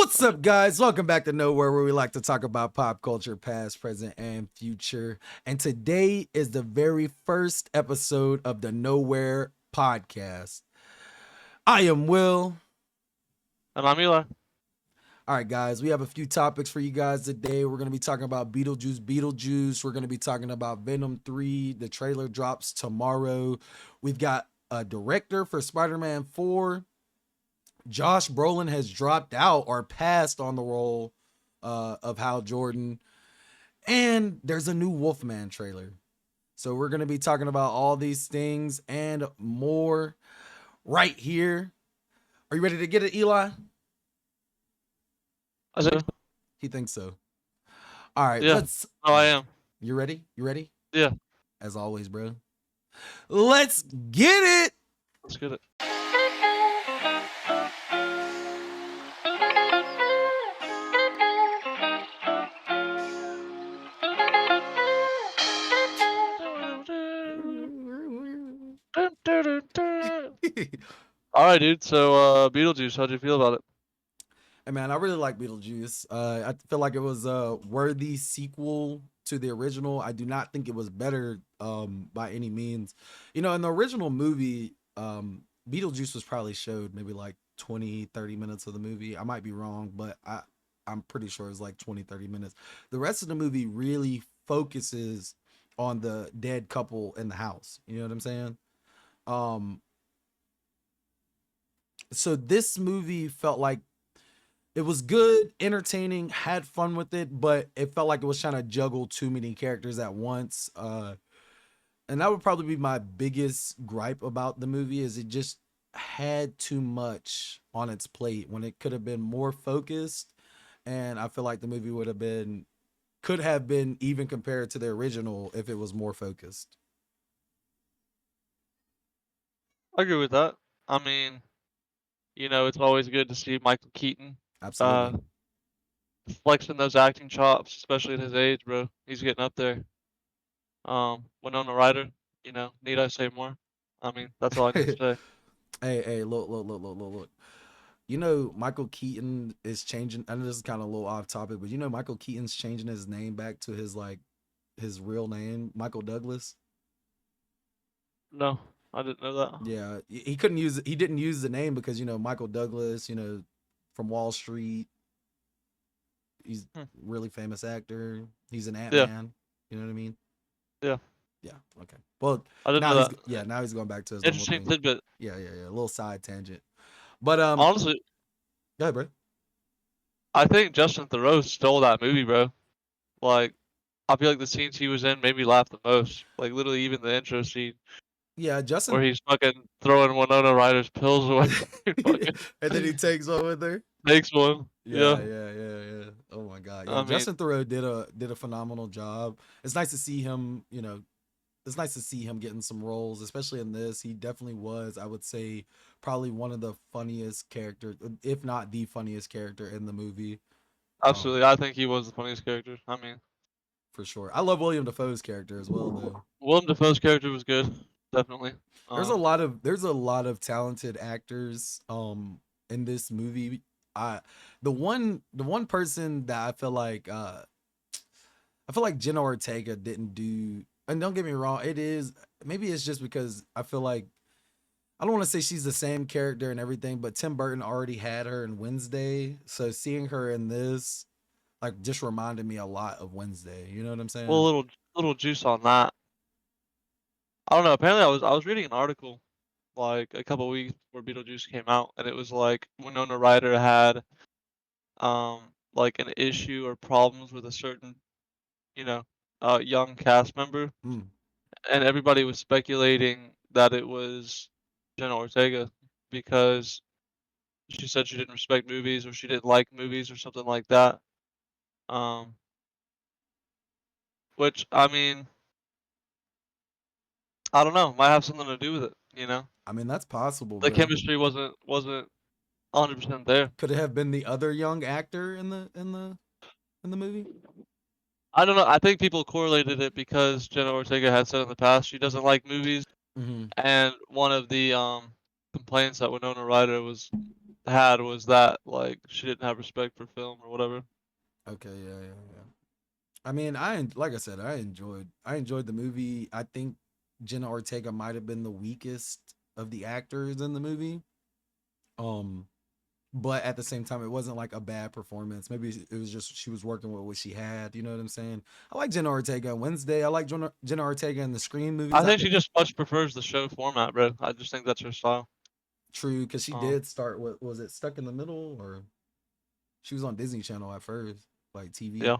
What's up, guys? Welcome back to KnoWhere, where we like to talk about pop culture, past, present, and future. And today is the very first episode of the KnoWhere podcast. I am Will. And I'm Eli. All right, guys, we have a few topics for you guys today. We're going to be talking about Beetlejuice. We're going to be talking about Venom 3. The trailer drops tomorrow. We've got a director for Spider-Man 4. Josh Brolin has dropped out or passed on the role of Hal Jordan. And there's a new Wolfman trailer. So we're going to be talking about all these things and more right here. Are you ready to get it, Eli? I said, He thinks so. All right, yeah. let's. Oh, I am. You ready? You ready? Yeah. As always, bro. Let's get it. Let's get it. All right, dude. So, Beetlejuice, how'd you feel about it? Hey man, I really like Beetlejuice. I feel like it was a worthy sequel to the original. I do not think it was better by any means. You know, in the original movie, Beetlejuice was probably showed maybe like 20, 30 minutes of the movie. I might be wrong, but I'm pretty sure it's like 20, 30 minutes. The rest of the movie really focuses on the dead couple in the house. You know what I'm saying? Um, so this movie felt like it was good, entertaining, had fun with it, but it felt like it was trying to juggle too many characters at once. And that would probably be my biggest gripe about the movie is it just had too much on its plate when it could have been more focused. And I feel like the movie could have been even compared to the original if it was more focused. I agree with that. I mean, it's always good to see Michael Keaton uh, Absolutely. flexing those acting chops, especially at his age, bro. He's getting up there. Winona Ryder, need I say more? I mean, that's all I need to say. Hey, look. You know, Michael Keaton is changing. I know this is kind of a little off topic, but you know, Michael Keaton's changing his name back to his real name, Michael Douglas. No, I didn't know that. Yeah, he couldn't use it. He didn't use the name because you know Michael Douglas, you know, from Wall Street. He's Hmm. a really famous actor. He's an Ant Yeah, Man. You know what I mean? yeah. Yeah. Okay. Well, I didn't know that. now he's going back to his normal Interesting thing. tidbit. Yeah. A little side tangent. But Honestly, go ahead, bro. I think Justin Theroux stole that movie, bro. Like, I feel like the scenes he was in made me laugh the most. Like, literally, even the intro scene Yeah, where Justin. he's fucking throwing Winona Ryder's pills away. He fucking And then he takes one with her. takes one. Yeah, Yeah. yeah. Oh my god. Yeah, I mean, Justin Theroux did a phenomenal job. It's nice to see him, you know, it's nice to see him getting some roles, especially in this. He definitely was, I would say, probably one of the funniest characters, if not the funniest character in the movie. Um, absolutely. I think he was the funniest character. I mean, for sure. I love William Dafoe's character as well, though. Willem Dafoe's character was good. Definitely. Um, There's a lot of talented actors in this movie. I the one person that I feel like Jenna Ortega didn't do, and don't get me wrong, it is maybe it's just because I feel like I don't want to say she's the same character and everything, but Tim Burton already had her in Wednesday, so seeing her in this like just reminded me a lot of Wednesday. You know what I'm well, a saying? little juice on that. I don't know. Apparently, I was reading an article like a couple weeks before Beetlejuice came out, and it was like Winona Ryder had like an issue or problems with a certain you know young cast member, Mm. and everybody was speculating that it was Jenna Ortega because she said she didn't respect movies or she didn't like movies or something like that. Um, which I mean, I don't know, might have something to do with it. I mean that's possible, The but chemistry wasn't 100% there. could it have been the other young actor in the movie? I don't know. I think people correlated it because Jenna Ortega had said in the past she doesn't like movies, Mm-hmm. and one of the complaints that Winona Ryder was had was that like she didn't have respect for film or whatever. Okay, yeah, yeah, yeah. I mean, like I said, I enjoyed the movie. I think Jenna Ortega might have been the weakest of the actors in the movie. Um, but at the same time, it wasn't like a bad performance. Maybe it was just she was working with what she had. You know what I'm saying? I like Jenna Ortega on Wednesday. I like Jenna Ortega in the Scream movies. I I think think she just much prefers the show format, bro. I just think that's her style. true because she Um, did start. What was it? Stuck in the Middle, or she was on Disney Channel at first, like TV. yeah.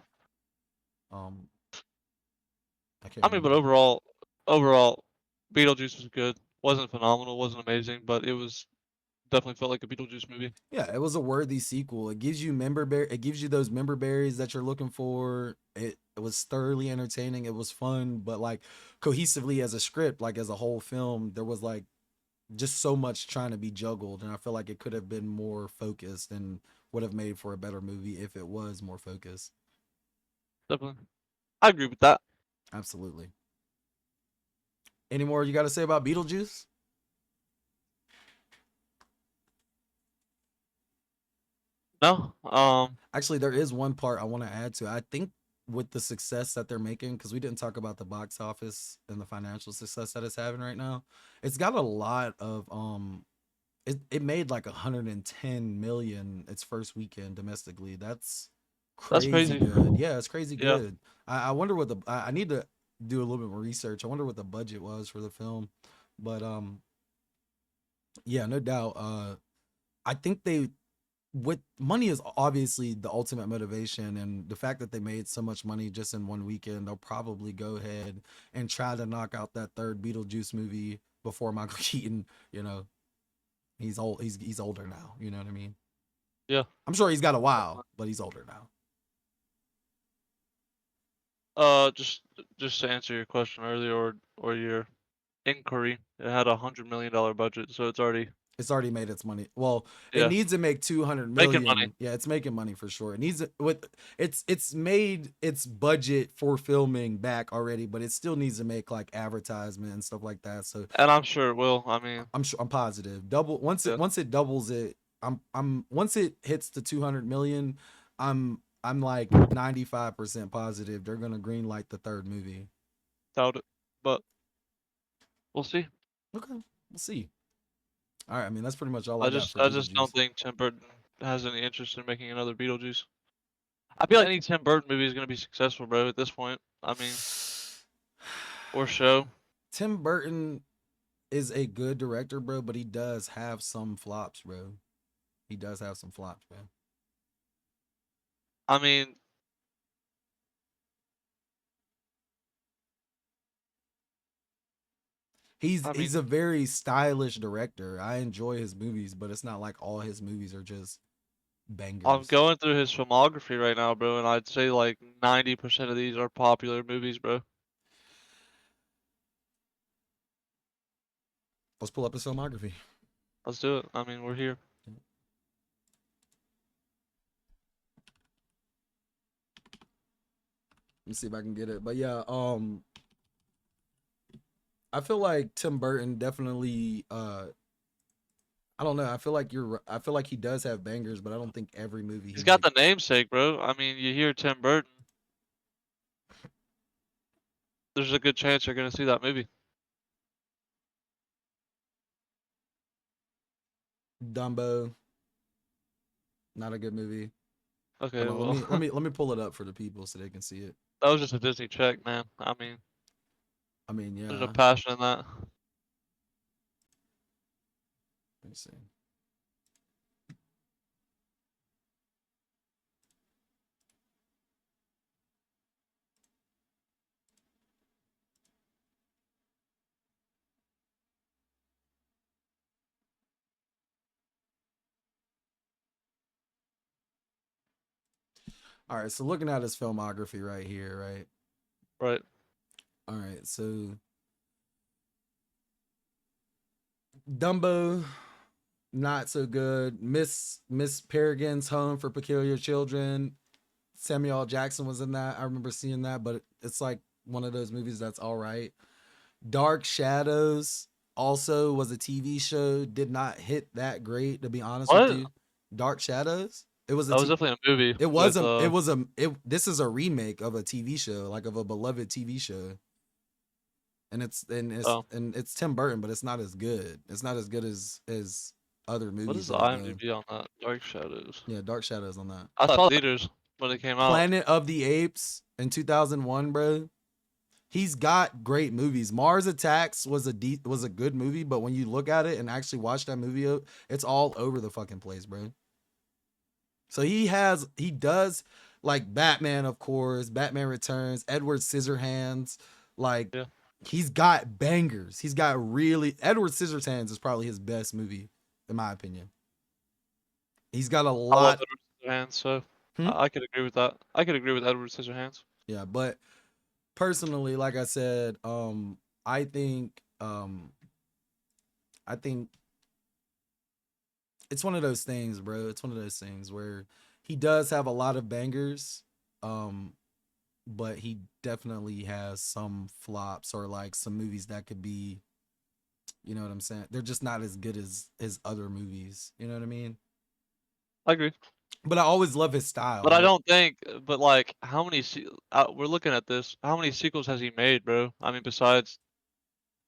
Um, I can't I mean, but remember. overall, Beetlejuice was good. Wasn't phenomenal, wasn't amazing, but it was definitely felt like a Beetlejuice movie. Yeah, it was a worthy sequel. It gives you member bear. It gives you those member berries that you're looking for. It was thoroughly entertaining. It was fun, but like cohesively as a script, like as a whole film, there was like just so much trying to be juggled, and I feel like it could have been more focused and would have made for a better movie if it was more focused. Definitely, I agree with that. Absolutely. Any more you got to say about Beetlejuice? No, Actually, there is one part I want to add to. I think with the success that they're making, because we didn't talk about the box office and the financial success that it's having right now, it's got a lot of it made like 110 million its first weekend domestically. That's that's crazy crazy. good. Yeah, it's crazy Yeah, good. I wonder what I need to do a little bit more research. I wonder what the budget was for the film. But yeah, no doubt. I think they with money is obviously the ultimate motivation, and the fact that they made so much money just in one weekend, they'll probably go ahead and try to knock out that third Beetlejuice movie before Michael Keaton. You know, he's old. He's older now. You know what I mean? yeah. I'm sure he's got a while, but he's older now. Just to answer your question earlier, or your inquiry, it had $100 million budget, so it's already It's already made its money. Well, it yeah needs to make 200 making money. million. Yeah, it's making money for sure. It needs with it's made its budget for filming back already, but it still needs to make like advertisement and stuff like that. So And I'm sure it will. I mean, I'm sure I'm positive. Double yeah, once it doubles it, I'm once it hits the 200 million, I'm like 95% positive they're gonna green light the third movie. doubt it, but we'll see. Okay, we'll see. All right, I mean that's pretty much all I I got just for I just Beetlejuice. don't think Tim Burton has any interest in making another Beetlejuice. I feel like any Tim Burton movie is gonna be successful, bro. At this point, I mean, or show. Tim Burton is a good director, bro, but he does have some flops, bro. He does have some flops, man. I mean, He's I he's mean, a very stylish director. I enjoy his movies, but it's not like all his movies are just I'm bangers. going through his filmography right now, bro, and I'd say like 90% of these are popular movies, bro. Let's pull up his filmography. Let's do it. I mean, we're here. Let me see if I can get it. But yeah, I feel like Tim Burton definitely I don't know. I feel like he does have bangers, but I don't think every movie he He's got the makes. namesake, bro. I mean, you hear Tim Burton, there's a good chance you're gonna see that movie. Dumbo, not a good movie. Hold Okay, on, let well, me let me let me pull it up for the people so they can see it. that was just a Disney check, man. I mean, I mean, there's no yeah. passion in that. Let me see. All right, so looking at his filmography right here, right? Right. All right, so Dumbo, not so good. Miss Peregrine's Home for Peculiar Children. Samuel L. Jackson was in that. I remember seeing that, but it's like one of those movies that's all right. Dark Shadows. also was a TV show, did not hit that great, to be honest with What? you. Dark Shadows. It was a That was t- definitely a movie it was with a it was a it this is a remake of a TV show, like of a beloved TV show. And oh, it's Tim Burton, but it's not as good. It's not as good as other what movies is the that he's done. IMDb on that? Dark Shadows. Yeah, Dark Shadows on that. I saw it in theaters when it came out. Planet of the Apes in 2001, bro. He's got great movies. Mars Attacks was a good movie, but when you look at it and actually watch that movie, it's all over the fucking place, bro. So he does like Batman, of course, Batman Returns, Edward Scissorhands, like Yeah, he's got bangers. He's got really Edward Scissorhands is probably his best movie, in my opinion. He's got a I love lot. Edward Scissorhands, so Hmm? I could agree with that. I could agree with Edward Scissorhands. Yeah, but personally, like I said, I think I think it's one of those things, bro. It's one of those things where he does have a lot of bangers, um, but he definitely has some flops or like some movies that could be, you know what I'm saying? They're just not as good as his other movies. You know what I mean? I agree. But I always love his style. But I don't think but, like, how many we're looking at this, how many sequels has he made, bro? I mean, besides,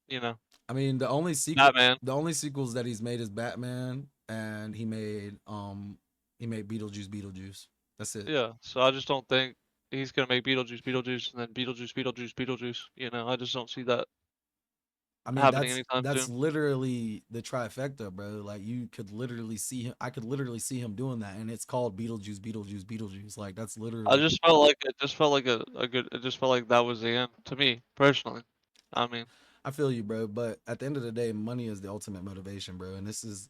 you know, I mean, Batman. the only sequels that he's made is Batman, and he made Beetlejuice Beetlejuice. That's it. Yeah, so I just don't think he's gonna make Beetlejuice Beetlejuice, and then Beetlejuice. You know, I just don't see that I mean, happening anytime that's soon. literally the trifecta, bro. Like you could literally see him. I could literally see him doing that, and it's called Beetlejuice, Beetlejuice, Beetlejuice. Like that's I literally. just felt like it just felt like a good it just felt like that was the end to me, personally. I mean I feel you, bro. But at the end of the day, money is the ultimate motivation, bro. And this is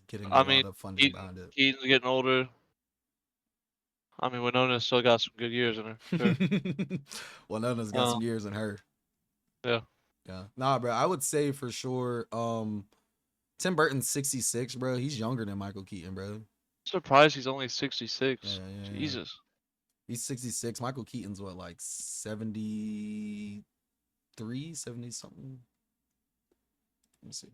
getting a I mean, lot of funding Keaton behind it. Keaton's getting older. I mean, Winona's still got some good years in her, sure. Well, Nona's got Uh, some years in her. yeah. Yeah, nah, bro. I would say for sure. Tim Burton's 66, bro. He's younger than Michael Keaton, bro. Surprised he's only Yeah, 66. yeah, yeah. Jesus. He's 66. Michael Keaton's what, like 73, 70 something? Let me see.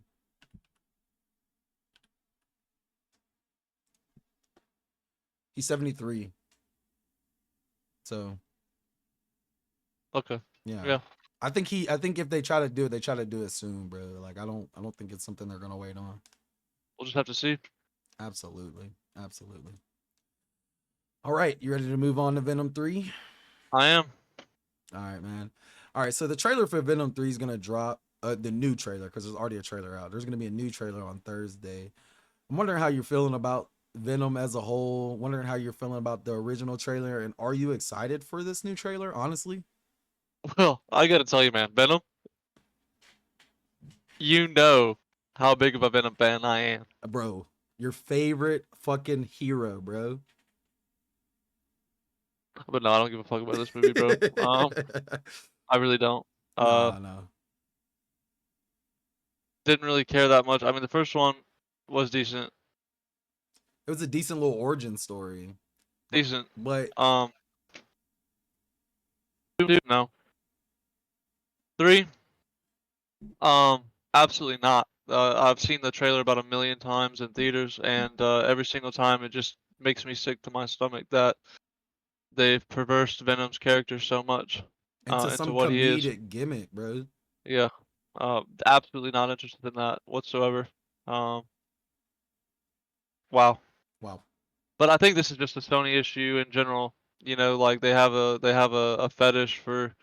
He's 73. So, Okay. yeah. Yeah. I think if they try to do it, they try to do it soon, bro. Like I don't think it's something they're gonna wait on. We'll just have to see. Absolutely. Absolutely. All right, you ready to move on to Venom 3? I am. All right, man. All right, so the trailer for Venom 3 is gonna drop. The new trailer, because there's already a trailer out. There's gonna be a new trailer on Thursday. I'm wondering how you're feeling about Venom as a whole. Wondering how you're feeling about the original trailer, and are you excited for this new trailer? Honestly, Well, I gotta tell you, man, Venom, you know how big of a Venom fan I am. bro, your favorite fucking hero, bro. But no, I don't give a fuck about this movie, bro. I really don't. Uh, Nah, no. didn't really care that much. I mean, the first one was decent, It was a decent little origin story, but decent. but Um, two, no, three, absolutely not. I've seen the trailer about a million times in theaters, and every single time it just makes me sick to my stomach that they've perversed Venom's character so much into into some what he is. comedic gimmick, bro. Yeah, absolutely not interested in that whatsoever. Um, wow. Wow. But I think this is just a Sony issue in general. You know, like they have a fetish for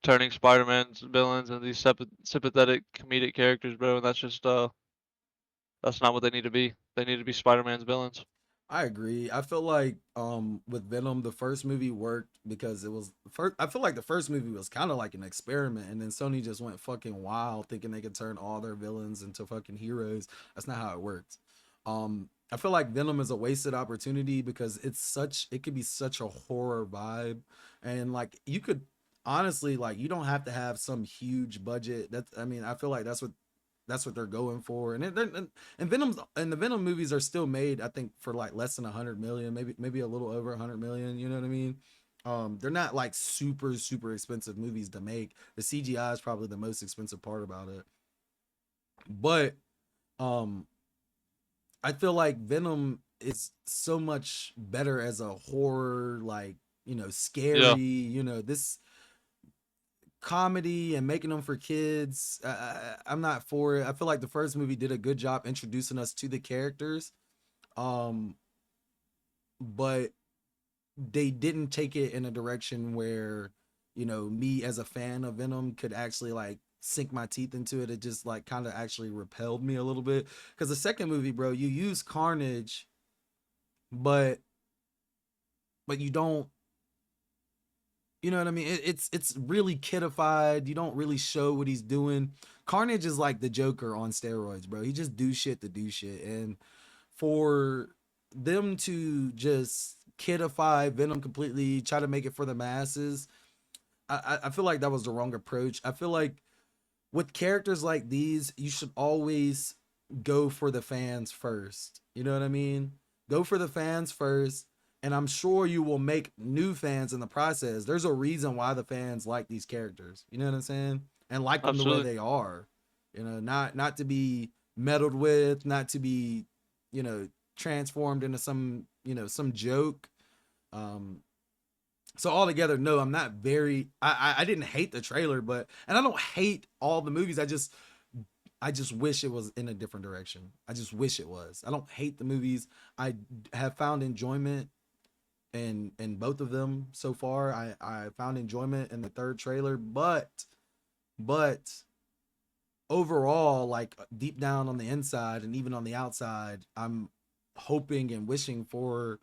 turning Spider-Man's villains into these sympathetic comedic characters, bro. And that's not what they need to be. They need to be Spider-Man's villains. I agree. I feel like with Venom, the first movie worked because it was first. I feel like the first movie was kind of like an experiment, and then Sony just went fucking wild, thinking they could turn all their villains into fucking heroes. That's not how it worked. I feel like Venom is a wasted opportunity because it could be such a horror vibe, and like you could honestly like you don't have to have some huge budget. That's I mean I feel like that's what they're going for. And Venom's and the Venom movies are still made, I think, for like less than 100 million, maybe a little over 100 million. You know what I mean? They're not like super expensive movies to make. The CGI is probably the most expensive part about it. But um I feel like Venom is so much better as a horror, like, scary, Yeah, this comedy and making them for kids. I'm not for it. I feel like the first movie did a good job introducing us to the characters. Um, but they didn't take it in a direction where, me as a fan of Venom could actually like sink my teeth into it. It just like kind of actually repelled me a little bit. Because the second movie, bro, you use Carnage, but you don't, you know what I mean? It's really kidified. You don't really show what he's doing. Carnage is like the Joker on steroids, bro. He just do shit to do shit. And for them to just kidify Venom completely, try to make it for the masses, I feel like that was the wrong approach. I feel like with characters like these, you should always go for the fans first. You know what I mean? Go for the fans first, and I'm sure you will make new fans in the process. There's a reason why the fans like these characters. You know what I'm saying? And like them the way absolutely. they are. Not to be meddled with, not to be, transformed into some joke. Um, so altogether, no, I'm not very. I didn't hate the trailer, but and I don't hate all the movies. I just wish it was in a different direction. I just wish it was. I don't hate the movies. I have found enjoyment in both of them so far. I found enjoyment in the third trailer, but overall, like deep down on the inside and even on the outside, I'm hoping and wishing for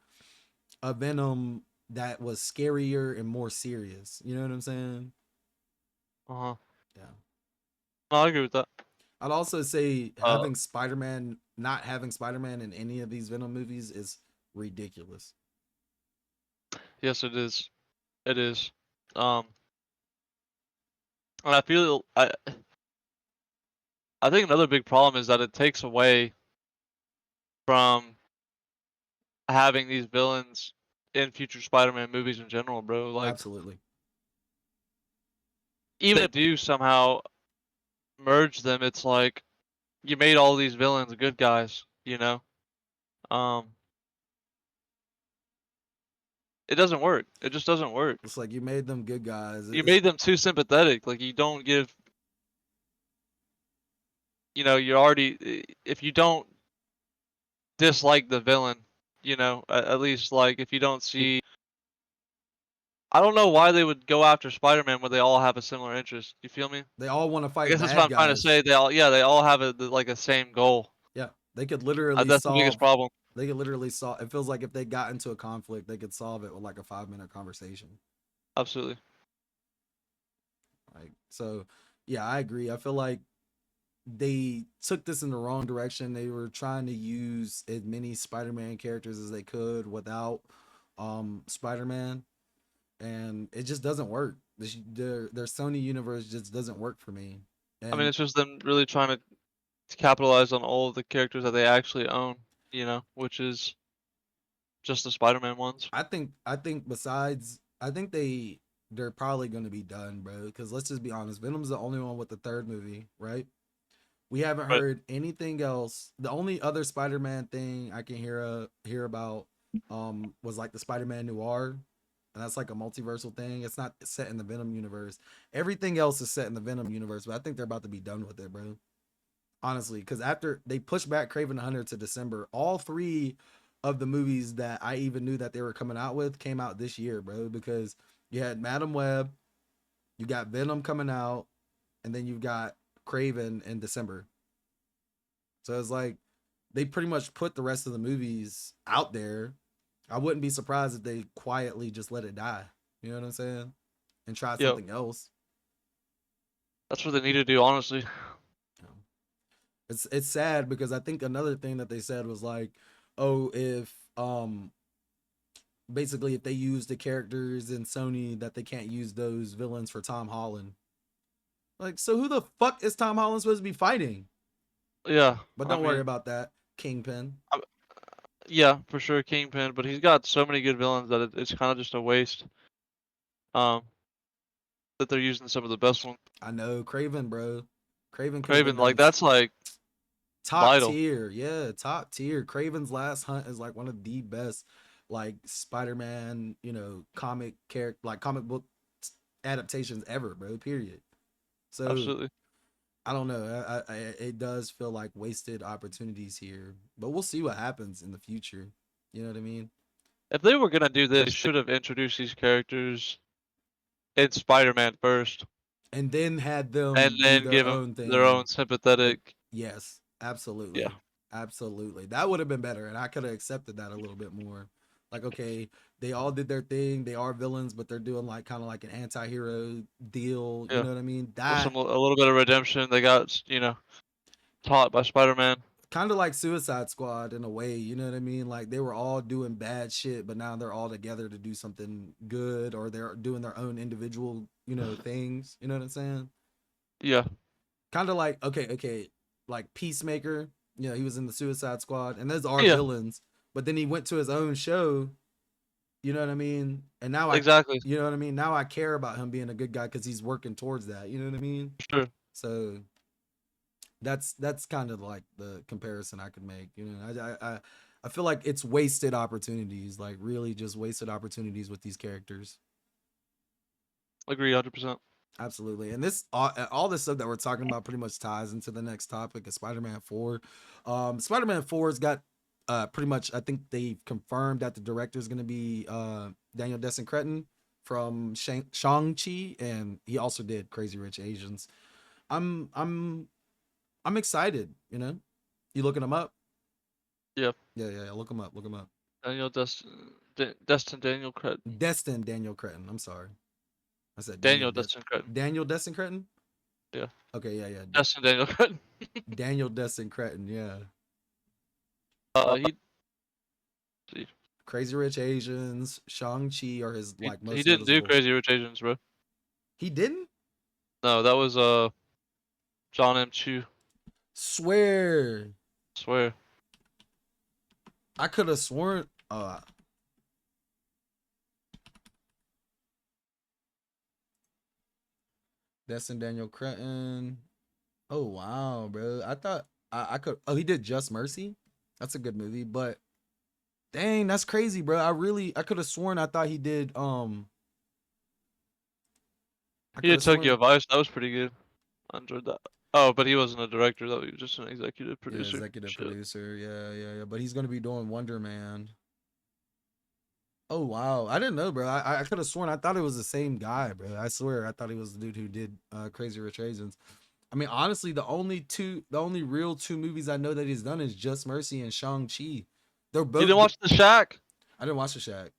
a Venom that was scarier and more serious. You know what I'm saying? Uh-huh. Yeah. No, I agree with that. I'd also say Uh, not having Spider-Man in any of these Venom movies is ridiculous. yes, it is. It is. Um, and I think another big problem is that it takes away from having these villains in future Spider-Man movies in general, bro. Like, Absolutely. even if you somehow merge them, it's like you made all these villains good guys, you know? Um, it doesn't work. It just doesn't work. It's like you made them good guys. You It's made them too sympathetic. Like, you don't give, you're already, if you don't dislike the villain, at least, like, if you don't see, I don't know why they would go after Spider-Man when they all have a similar interest. You feel me? they all want to I fight guess that's what bad I'm trying to guys. say. They all have like a same goal. Yeah. They could literally That's the biggest solve problem. they could literally solve it. Feels like if they got into a conflict, they could solve it with like a 5-minute conversation. Absolutely. Like so yeah, I agree. I feel like they took this in the wrong direction. They were trying to use as many Spider-Man characters as they could without Spider-Man, and it just doesn't work. Their Sony universe just doesn't work for me. I mean, And it's just them really trying to capitalize on all of the characters that they actually own, which is just the Spider-Man ones. I think besides I think they're probably going to be done, bro, because let's just be honest, Venom's the only one with the third movie, right? We haven't Right. heard anything else. The only other Spider-Man thing I can hear about was like the Spider-Man Noir, and that's like a multiversal thing. It's not set in the Venom universe. Everything else is set in the Venom universe, but I think they're about to be done with it, bro. Honestly, because after they pushed back Craven the Hunter to December, all three of the movies that I even knew that they were coming out with came out this year, bro. Because you had Madam Web, you got Venom coming out, and then you've got Craven in December. So it's like they pretty much put the rest of the movies out there. I wouldn't be surprised if they quietly just let it die. You know what I'm saying? And try Yeah, something else. that's what they need to do, honestly. You know? It's sad because I think another thing that they said was like, oh, if basically if they use the characters in Sony that they can't use those villains for Tom Holland. Like, so who the fuck is Tom Holland supposed to be fighting? Yeah, But I don't worry mean, about that. Kingpin. I, yeah, for sure, Kingpin, but he's got so many good villains that it's kind of just a waste. Um, that they're using some of the best ones. I know Craven, bro. Craven could have been Craven, like done that's like top vital. tier. Yeah, top tier. Craven's Last Hunt is like one of the best like Spider-Man, comic character like comic book adaptations ever, bro. Period. So Absolutely. I don't know. It does feel like wasted opportunities here, but we'll see what happens in the future. You know what I mean? If they were gonna do this, they should have introduced these characters in Spider-Man first, And then had and them do then their give them own their own thing. sympathetic. Yes, Yeah, absolutely. Absolutely. That would have been better. And I could have accepted that a little bit more. Like, okay, they all did their thing. They are villains, but they're doing like kind of like an anti hero deal. You yeah. know what I mean? With That a little bit of redemption, they got taught by Spider-Man. kind of like Suicide Squad in a way. You know what I mean? Like, they were all doing bad shit, but now they're all together to do something good, or they're doing their own individual, things. You know what I'm saying? Yeah, Kind of like, okay, like Peacemaker. He was in the Suicide Squad, and those are yeah, villains. But then he went to his own show. You know what I mean? And now exactly. you know what I mean. Now I care about him being a good guy because he's working towards that. You know what I mean? Sure. So that's kind of like the comparison I could make. I feel like it's wasted opportunities, like really just wasted opportunities with these characters. Agree, 100%. Absolutely. And this all this stuff that we're talking about pretty much ties into the next topic of Spider-Man 4. Spider-Man 4's got pretty much, I think they've confirmed that the director is going to be Daniel Destin Cretton from Shang-Chi, and he also did Crazy Rich Asians. I'm I'm I'm excited, you know. You looking him up? Yeah. Yeah, look him up, look him up. Destin Daniel Cretton. Destin Daniel Cretton. I'm sorry. I said Daniel Destin Cretton. Daniel Destin Cretton? Yeah. Okay, yeah. Destin Daniel Cretton. Daniel Destin Cretton, yeah. He see. Crazy Rich Asians, Shang-Chi are his like He most didn't do noticeable. Crazy Rich Asians, bro. He didn't? No, that was John M. Chu. Swear. Swear. I could have sworn Destin Daniel Cretton. Oh wow, bro. I thought I could he did Just Mercy. That's a good movie, but dang, that's crazy, bro. I could have sworn I thought he did I He could did have sworn Tokyo Vice. That was pretty good. I enjoyed that. Oh, but he wasn't a director. That was just an executive yeah, producer. executive Shit. producer. Yeah. But he's gonna be doing Wonder Man. Oh wow, I didn't know, bro. I could have sworn I thought it was the same guy, bro. I swear I thought he was the dude who did Crazy Rich Asians. I mean, honestly, the only real two movies I know that he's done is Just Mercy and Shang Chi. They're You both. didn't watch The Shack? I didn't watch The Shack.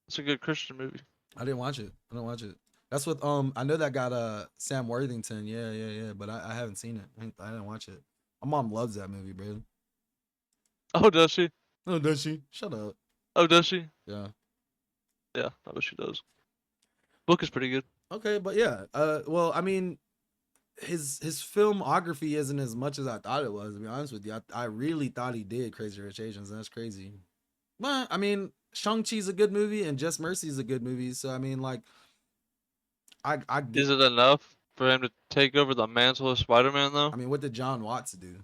It's a good Christian movie. I didn't watch it. I don't watch it. That's with I know that got Sam Worthington. Yeah. But I haven't seen it. I didn't watch it. My mom loves that movie, bro. Oh, does she? Oh, does she? Shut up. Oh, does she? Yeah. Yeah, I bet she does. Book is pretty good. Okay, but yeah. Well, I mean, his filmography isn't as much as I thought it was. To be honest with you, I really thought he did Crazy Rich Asians, and that's crazy. But I mean, Shang Chi's a good movie, and Just Mercy is a good movie. So I mean, like, I get. Is it enough for him to take over the mantle of Spider-Man, though? I mean, what did John Watts do?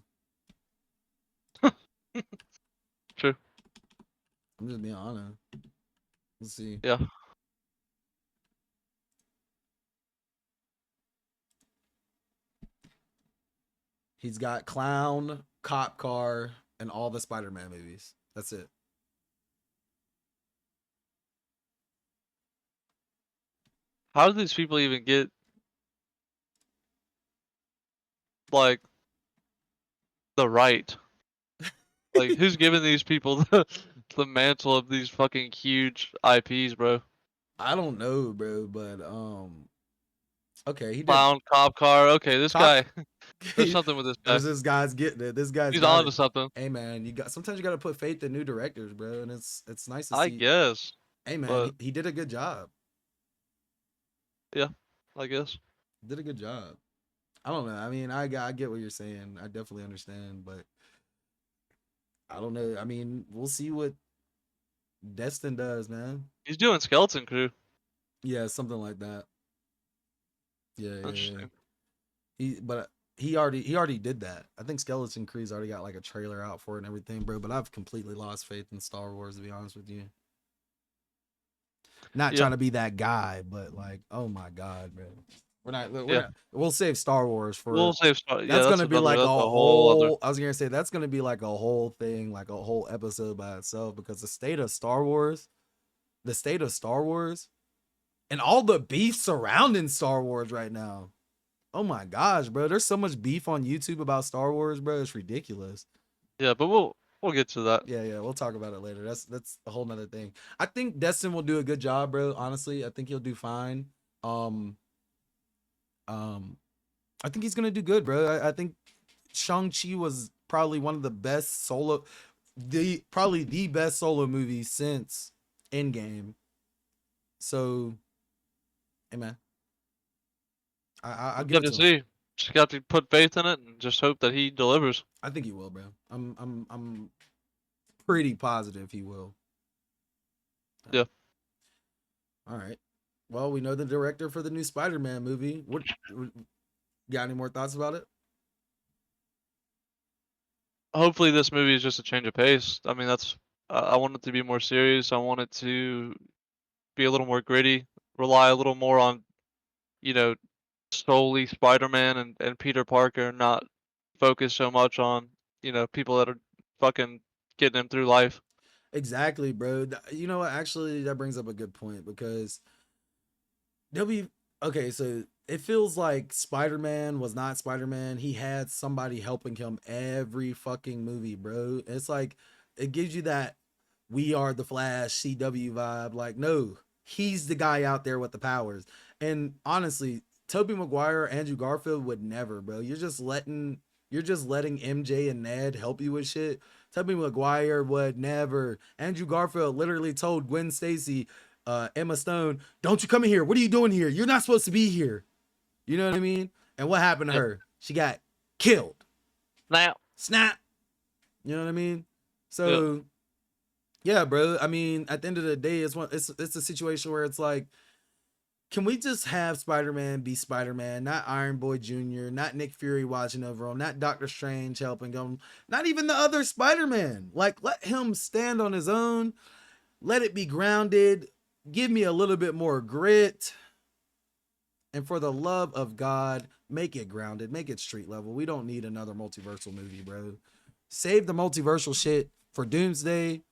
True. I'm just being honest. Let's see. Yeah. He's got Clown, Cop Car, and all the Spider-Man movies. That's it. How do these people even get like the right? Like, who's giving these people the mantle of these fucking huge IPs, bro? I don't know, bro, but okay, he did Clown, cop car. Okay, this Cop. guy. There's something with this guy. There's this guy's getting it. This guy's He's got on to it. something. Hey man, you got sometimes you got to put faith in new directors, bro, and it's nice to I see. guess. Hey man, But he did a good job. yeah, I guess. Did a good job. I don't know. I mean, I get what you're saying. I definitely understand, but I don't know. I mean, we'll see what Destin does, man. He's doing Skeleton Crew. Yeah, something like that. Yeah. Interesting. But he already did that. I think Skeleton Crew's already got like a trailer out for it and everything, bro. But I've completely lost faith in Star Wars, to be honest with you. Not Yeah, trying to be that guy, but like, oh my god, bro. We're yeah. not. We'll save Star Wars We'll for. save. Yeah, That's gonna be like a that's a whole other. whole. I was gonna say that's gonna be like a whole thing, like a whole episode by itself, because the state of Star Wars, and all the beef surrounding Star Wars right now. Oh my gosh, bro! There's so much beef on YouTube about Star Wars, bro. It's ridiculous. Yeah, but we'll get to that. Yeah, yeah, we'll talk about it later. That's a whole nother thing. I think Destin will do a good job, bro. Honestly, I think he'll do fine. Um, um, I think he's gonna do good, bro. I think Shang-Chi was probably one of the best solo, probably the best solo movie since Endgame. So, hey man, I'll We'll give get it to to him. see. Just got to put faith in it and just hope that he delivers. I think he will, bro. I'm pretty positive he will. Yeah. All right. Well, we know the director for the new Spider-Man movie. What got any more thoughts about it? Hopefully, this movie is just a change of pace. I mean, that's. I want it to be more serious. I want it to be a little more gritty. Rely a little more on, you know, solely Spider-Man and Peter Parker, not focus so much on, people that are fucking getting him through life. Exactly, bro. You know what? Actually, that brings up a good point because there'll be okay. So it feels like Spider Man was not Spider Man. He had somebody helping him every fucking movie, bro. It's like it gives you that we are the Flash CW vibe. Like, no, he's the guy out there with the powers. And honestly, Tobey Maguire, Andrew Garfield would never, bro. You're just letting MJ and Ned help you with shit. Tobey Maguire would never. Andrew Garfield literally told Gwen Stacy, Emma Stone, "Don't you come in here. What are you doing here? You're not supposed to be here." You know what I mean? And what happened to Yeah. her? She got killed. Now, Snap. You know what I mean? yeah, So yeah, bro. I mean, at the end of the day, it's a situation where it's like, can we just have Spider-Man be Spider-Man, not Iron Boy Jr., not Nick Fury watching over him, not Doctor Strange helping him, not even the other Spider-Man. Like, let him stand on his own, let it be grounded, give me a little bit more grit, and for the love of God, make it grounded, make it street level. We don't need another multiversal movie, bro. Save the multiversal shit for Doomsday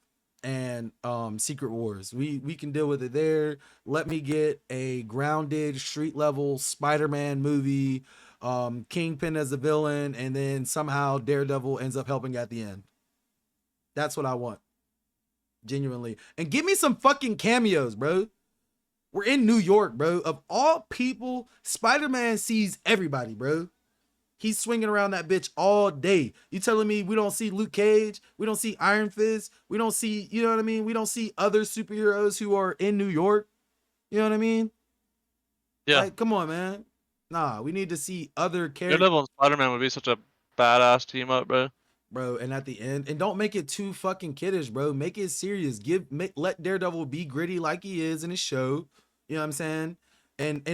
and Secret Wars. We can deal with it there. Let me get a grounded street level Spider-Man movie, Kingpin as the villain, and then somehow Daredevil ends up helping at the end. That's what I want. Genuinely. And give me some fucking cameos, bro. We're in New York, bro. Of all people, Spider-Man sees everybody, bro. He's swinging around that bitch all day. You telling me we don't see Luke Cage? We don't see Iron Fist? We don't see, you know what I mean? We don't see other superheroes who are in New York? You know what I mean? yeah. Like, come on, man. Nah, we need to see other characters, Daredevil and Spider-Man would be such a badass team up, bro. bro. And at the end, and don't make it too fucking kiddish, bro. Make it serious. Let Daredevil be gritty like he is in his show. You know what I'm saying? And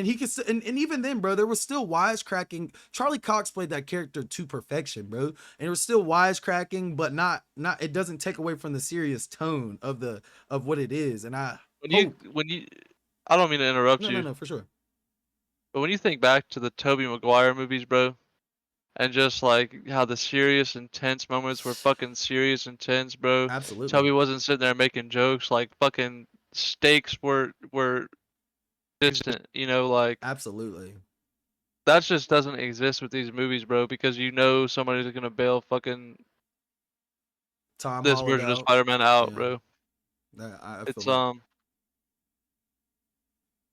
he could and even then, bro, there was still wisecracking. Charlie Cox played that character to perfection, bro. And it was still wisecracking, but not it doesn't take away from the serious tone of what it is. And I When you hope when you, I don't mean to interrupt no, no, you, no, for sure. but when you think back to the Tobey Maguire movies, bro, and just like how the serious, intense moments were fucking serious, intense, bro. Absolutely. Toby wasn't sitting there making jokes. Like fucking stakes were distant. Like Absolutely. that just doesn't exist with these movies, bro. Because somebody's gonna bail fucking Tom this Holland version of out. Spider-Man out, Yeah. bro. I feel It's that.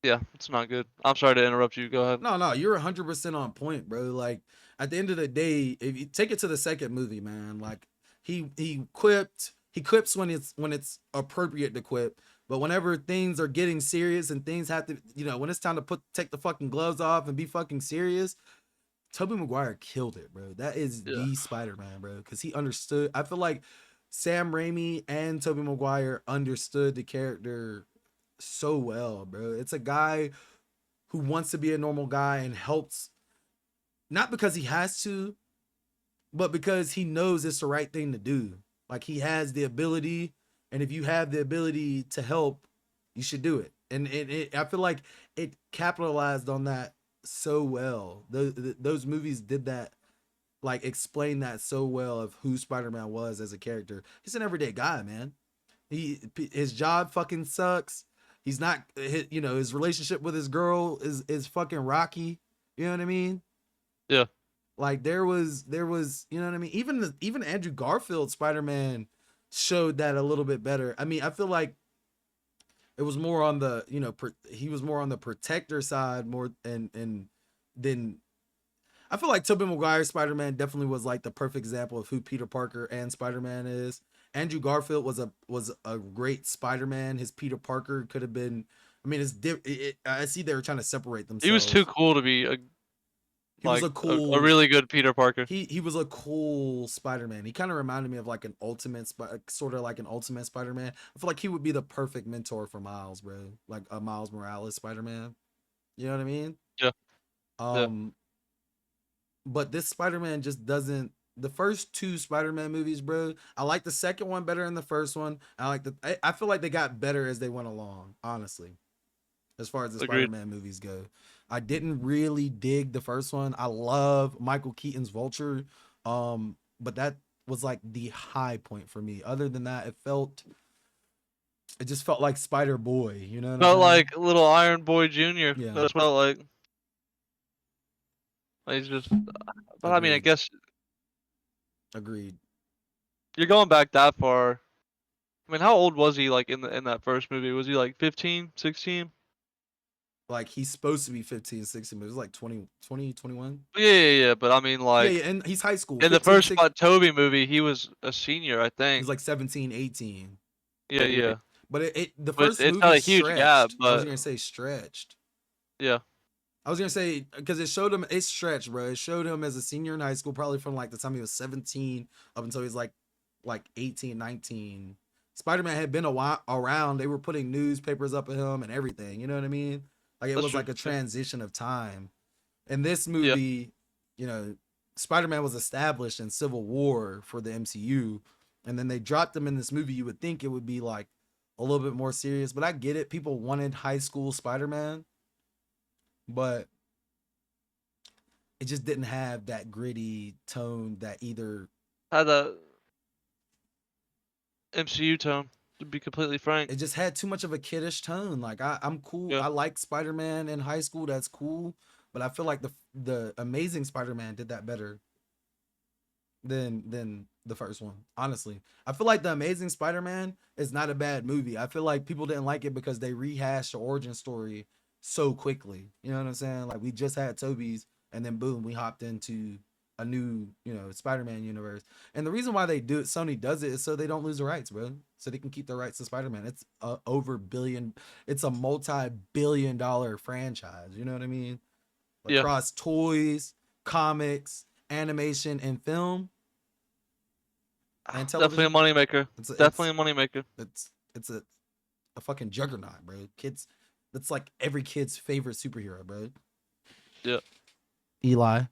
yeah, it's not good. I'm sorry to interrupt you. Go ahead. No, no, you're 100% on point, bro. Like at the end of the day, if you take it to the second movie, man, like he quips when it's appropriate to quip, but whenever things are getting serious and things have to, when it's time to take the fucking gloves off and be fucking serious, Tobey Maguire killed it, bro. That is Yeah. the Spider-Man, bro, because he understood. I feel like Sam Raimi and Tobey Maguire understood the character so well, bro. It's a guy who wants to be a normal guy and helps not because he has to, but because he knows it's the right thing to do. Like he has the ability, and if you have the ability to help, you should do it. And I feel like it capitalized on that so well. Those movies did that, like explain that so well of who Spider-Man was as a character. He's an everyday guy, man. His job fucking sucks. He's not, you know, his relationship with his girl is fucking rocky. You know what I mean? Yeah. Like there was you know what I mean. Even Andrew Garfield Spider Man showed that a little bit better. I mean, I feel like it was more on the he was more on the protector side more and then I feel like Tobey Maguire's Spider Man definitely was like the perfect example of who Peter Parker and Spider Man is. Andrew Garfield was a great Spider Man. His Peter Parker could have been. I mean, I see they were trying to separate He was too themselves. cool to be a He was a a cool really good Peter Parker. he was a cool Spider-Man. He kind of reminded me of like an sort of like an ultimate Spider-Man. I feel like he would be the perfect mentor for Miles, bro. Like a Miles Morales Spider-Man. You know what I mean? Yeah. Yeah. Um, but this Spider-Man just doesn't. The first two Spider-Man movies, bro. I like the second one better than the first one. I feel like they got better as they went along. Honestly, as far as the Agreed. Spider-Man movies go. I didn't really dig the first one. I love Michael Keaton's Vulture, but that was like the high point for me. Other than that, it just felt like Spider Boy. You know what I'm Felt saying? like little Iron Boy Jr. Yeah, That's what it felt like. He's just, but I mean, I agreed, guess agreed. you're going back that far. I mean, how old was he like in that first movie? Was he like 15, 16? Like he's supposed to be 15, 16, but it was like 20, 20, 21. Yeah, yeah, yeah. But I mean, Yeah, like yeah, and he's high school, in the 15, first 6. Toby movie, he was a senior, I He's think. like 17, 18. Yeah, yeah. But the But first it's not movie a huge gap, stretched. I was but gonna say stretched. yeah, I was gonna say because it showed him it stretched, bro. It showed him as a senior in high school, probably from like the time he was 17 up until he was like 18, 19. Spider-Man had been a while around. They were putting newspapers up of him and everything. You know what I mean? Like it that's was true. like a Yeah, transition of time. In this yeah. movie, you know, Spider-Man was established in Civil War for the MCU, and then they dropped him in this movie. You would think it would be like a little bit more serious, but I get it. People wanted high school Spider-Man, but it just didn't have that gritty tone that either. Had the MCU tone, to be completely frank. It just had too much of a kiddish tone. Like I'm cool. Yeah, I like Spider-Man in high school. That's cool. But I feel like the Amazing Spider-Man did that better than the first one. Honestly, I feel like the Amazing Spider-Man is not a bad movie. I feel like people didn't like it because they rehashed the origin story so quickly. You know what I'm saying? Like we just had Toby's, and then boom, we hopped into a new Spider-Man universe. And the reason why they do it, Sony does it, is so they don't lose the rights, bro. So they can keep the rights to Spider-Man. It's a over billion. It's a multi-billion-dollar franchise. You know what I mean? yeah. Across toys, comics, animation, and film and Definitely a television. moneymaker. It's Definitely a moneymaker. it's a fucking juggernaut, bro. Kids, that's like every kid's favorite superhero, bro. Yeah, Eli.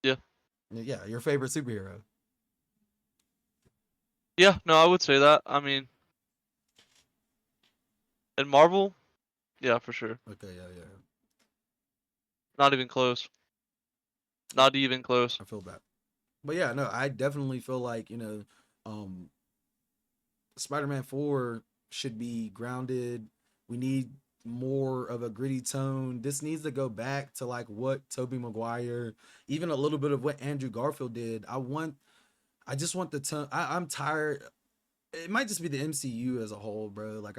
yeah, Yeah, your favorite superhero. yeah. No, I would say that. I mean, in Marvel, yeah, for sure. Okay, yeah, yeah. Not even close. Not even close. I feel that. But yeah, no, I definitely feel like, um Spider-Man 4 should be grounded. We need more of a gritty tone. This needs to go back to like what Tobey Maguire, even a little bit of what Andrew Garfield did. I just want the tone. I'm tired. It might just be the MCU as a whole, bro. Like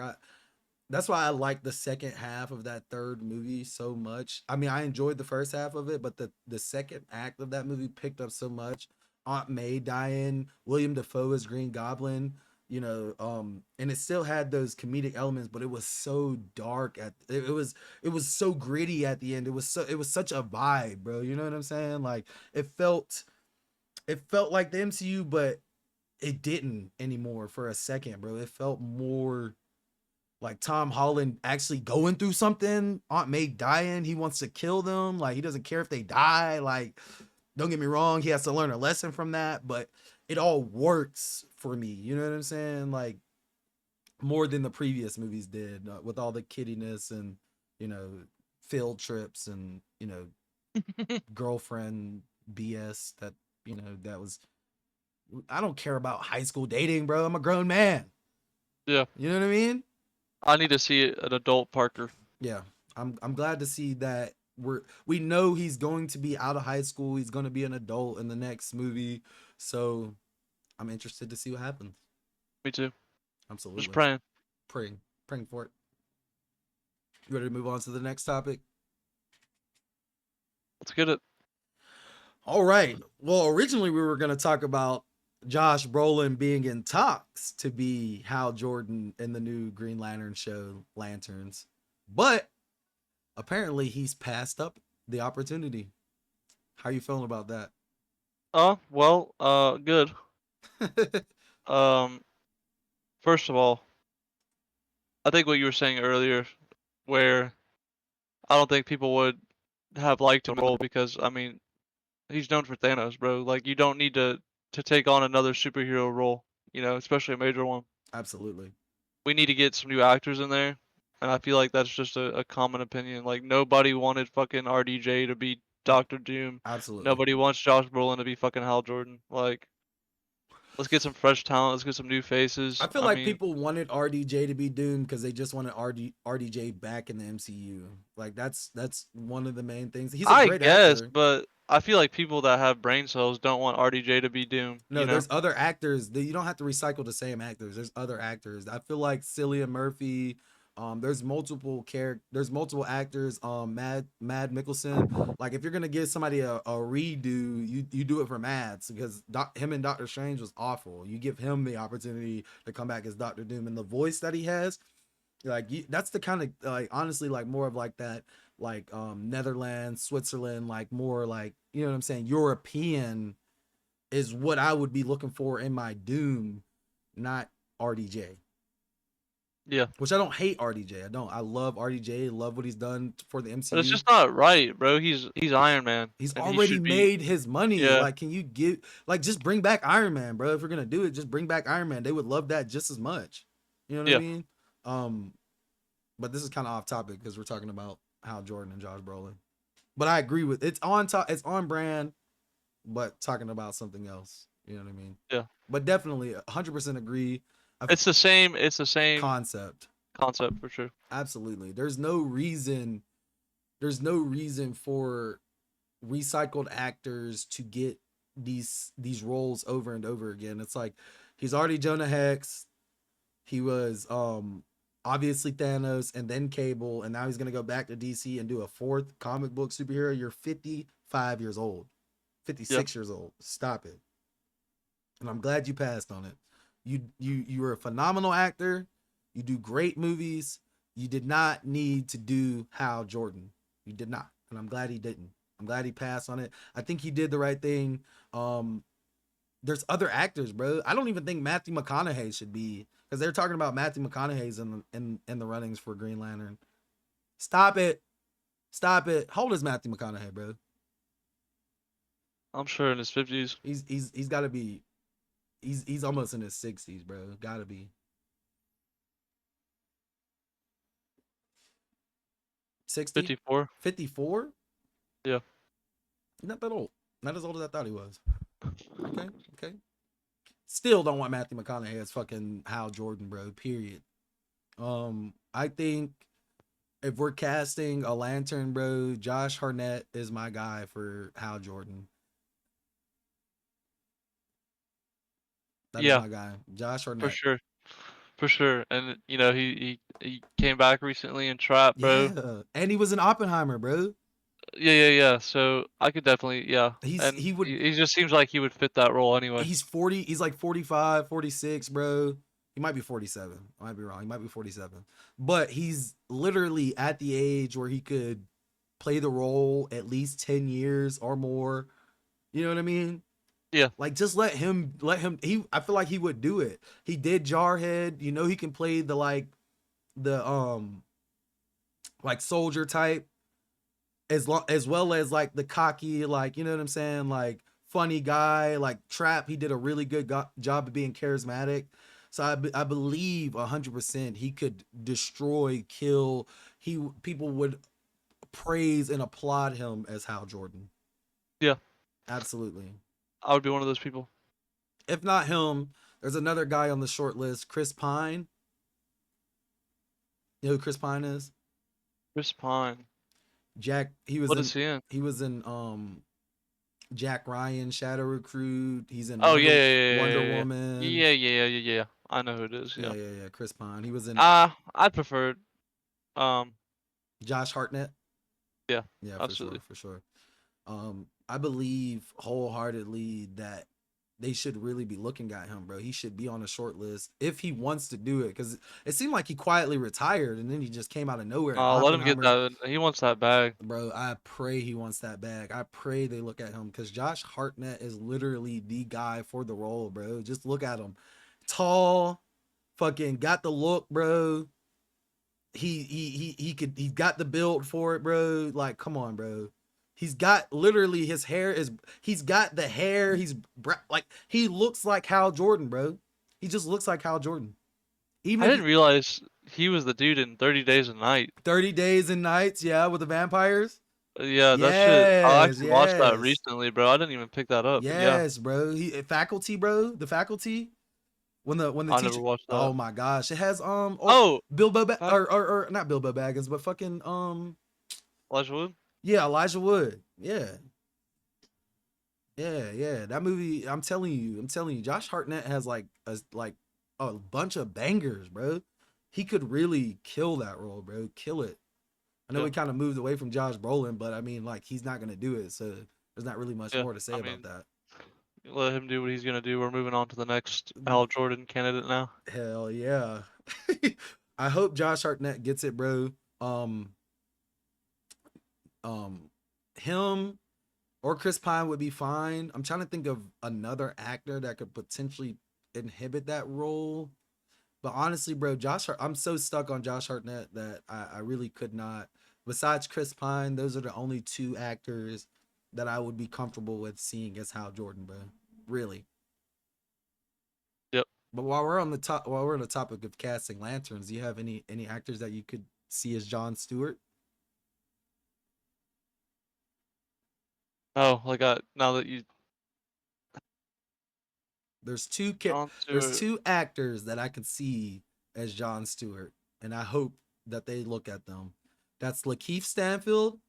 that's why I like the second half of that third movie so much. I mean, I enjoyed the first half of it, but the second act of that movie picked up so much. Aunt May dying, William Dafoe as Green Goblin, and it still had those comedic elements, but it was so dark it was so gritty at the end. It was such a vibe, bro. You know what I'm saying? Like it felt like the MCU, but it didn't anymore for a second, bro. It felt more Like Tom Holland actually going through something, Aunt May dying, he wants to kill them. Like he doesn't care if they die. Like, don't get me wrong, he has to learn a lesson from that, but it all works for me. You know what I'm saying? Like more than the previous movies did, with all the kiddiness and you know field trips and girlfriend BS that that was. I don't care about high school dating, bro. I'm a grown man. Yeah. You know what I mean? I need to see an adult Parker. Yeah. I'm glad to see that we know he's going to be out of high school. He's going to be an adult in the next movie. So I'm interested to see what happens. Me too. Just Absolutely. praying. Praying. Praying for it. You ready to move on to the next topic? Let's get it. All right. Well, originally we were going to talk about Josh Brolin being in talks to be Hal Jordan in the new Green Lantern show, Lanterns. But apparently he's passed up the opportunity. How are you feeling about that? Well, good. Um, first of all, I think what you were saying earlier, where I don't think people would have liked him in the role because I mean he's known for Thanos, bro. Like you don't need to take on another superhero role, especially a major one. Absolutely. We need to get some new actors in there, and I feel like that's just a common opinion. Like nobody wanted fucking RDJ to be Doctor Doom. Absolutely. Nobody wants Josh Brolin to be fucking Hal Jordan. Like let's get some fresh talent. Let's get some new I faces. feel I like mean, people wanted RDJ to be doomed because they just wanted RDJ back in the MCU. Like that's one of the main things. He's a I great guess, actor. but I feel like people that have brain cells don't want RDJ to be Doom. No, there's other actors that you don't have to recycle the same actors. There's other actors. I feel like Cillian Murphy. There's multiple there's multiple actors. Mad Mickelson. Like if you're gonna give somebody a redo, you do it for Mads because him and Doctor Strange was awful. You give him the opportunity to come back as Doctor Doom and the voice that he has. Like that's the kind of like honestly like more of like that like Netherlands, Switzerland, like more like you know what I'm saying European is what I would be looking for in my Doom, not RDJ. Yeah. Which I don't hate RDJ. I don't. I love RDJ. Love what he's done for the But it's MCU. just not right, bro. He's Iron Man, He's and he already should be. made his money. Yeah, Like, can you give like just bring back Iron Man, bro? If we're gonna do it, just bring back Iron Man. They would love that just as much. You know what I yeah. mean? Um, but this is kind of off topic because we're talking about Hal Jordan and Josh Brolin. But I agree with it's on top. It's on brand, but talking about something else. You know what I mean? Yeah. But definitely 100% agree. A It's the same. It's the same concept. concept for sure. Absolutely. There's no reason. There's no reason for recycled actors to get these roles over and over again. It's like he's already Jonah Hex. He was obviously Thanos and then Cable, and now he's gonna go back to DC and do a fourth comic book superhero. You're 55 years old, Yeah. 56 years old. Stop it. And I'm glad you passed on it. You were a phenomenal actor. You do great movies. You did not need to do Hal Jordan. You did not, and I'm glad he didn't. I'm glad he passed on it. I think he did the right thing. There's other actors, bro. I don't even think Matthew McConaughey should be because they're talking about Matthew McConaughey's in the runnings for Green Lantern. Stop it. Stop it. How old is Matthew McConaughey, bro? I'm sure in his 50s. He's got to be. He's almost in his 60s, bro. Got to be 60, 54. 54. Yeah. Not that old. Not as old as I thought he was. Okay, okay. Still don't want Matthew McConaughey as fucking Hal Jordan, bro. Period. I think if we're casting a lantern, bro, Josh Hartnett is my guy for Hal Jordan. That is Yeah, my guy, Josh for Hartnett. sure. For sure. And he came back recently in Trap, bro. Yeah, and he was in Oppenheimer, bro. Yeah, yeah, yeah. So I could definitely, yeah. He's And he would he just seems like he would fit that role anyway. he's 40. He's like 45, 46, bro. He might be 47. I might be wrong. He might be 47, but he's literally at the age where he could play the role at least 10 years or more. You know what I mean? Yeah. Like just let him he I feel like he would do it. He did Jarhead, he can play the like the like soldier type, as well as like the cocky, like, you know what I'm saying, like funny guy, like Trap. He did a really good job of being charismatic. So I believe 100% he could destroy, kill. People would praise and applaud him as Hal Jordan. Yeah, Absolutely. I would be one of those people. If not him, there's another guy on the short list, Chris Pine. You know who Chris Pine is? Chris Pine. Jack. He was What in. is he in? He was in Jack Ryan, Shadow Recruit. He's in Oh yeah, yeah, Wonder yeah, yeah, Woman. yeah, yeah, yeah, yeah, yeah, yeah, yeah. I know who it is. Yeah, Yeah. yeah, yeah. Chris Pine. He was in I'd prefer. Um, Josh Hartnett. yeah, Yeah, for sure, absolutely. for sure. I believe wholeheartedly that they should really be looking at him, bro. He should be on a short list if he wants to do it, because it seemed like he quietly retired and then he just came out of nowhere. Let him get Oppenheimer, that. He wants that bag. bro. I pray he wants that bag. I pray they look at him, because Josh Hartnett is literally the guy for the role, bro. Just look at him, tall, fucking got the look, bro. He's got the build for it, bro. Like, come on, bro. He's got literally his hair is he's got the hair. Like, he looks like Hal Jordan, bro. He just looks like Hal Jordan. Even I if didn't realize he was the dude in 30 Days a Night. 30 Days and Nights, yeah, with the vampires. Yeah, that shit. I Yes, actually watched that yes, recently, bro. I didn't even pick that up, but yeah, yes, bro. He Faculty, bro. The Faculty. When the I never teacher. watched that. Oh my gosh, it has Oh, fact, or not Bilbo Baggins, but fucking Elijah Wood. yeah, Elijah Wood. Yeah. Yeah, yeah. That movie, I'm telling you, Josh Hartnett has like a bunch of bangers, bro. He could really kill that role, bro. Kill it. I know Yeah, we kind of moved away from Josh Brolin, but I mean, like, he's not gonna do it, so there's not really much yeah. more to say I about mean, that. let him do what he's gonna do. We're moving on to the next Hal Jordan candidate now. Hell yeah. I hope Josh Hartnett gets it, bro. Um, um, him or Chris Pine would be fine. I'm trying to think of another actor that could potentially inhibit that role. But honestly, bro, I'm so stuck on Josh Hartnett that I really could not. Besides Chris Pine, those are the only two actors that I would be comfortable with seeing as Hal Jordan, bro. Really. Yep. But while we're on the topic of casting lanterns, do you have any actors that you could see as Jon Stewart? Oh, now that you There's two Jon there's Stewart. two actors that I could see as Jon Stewart, and I hope that they look at them. That's Lakeith Stanfield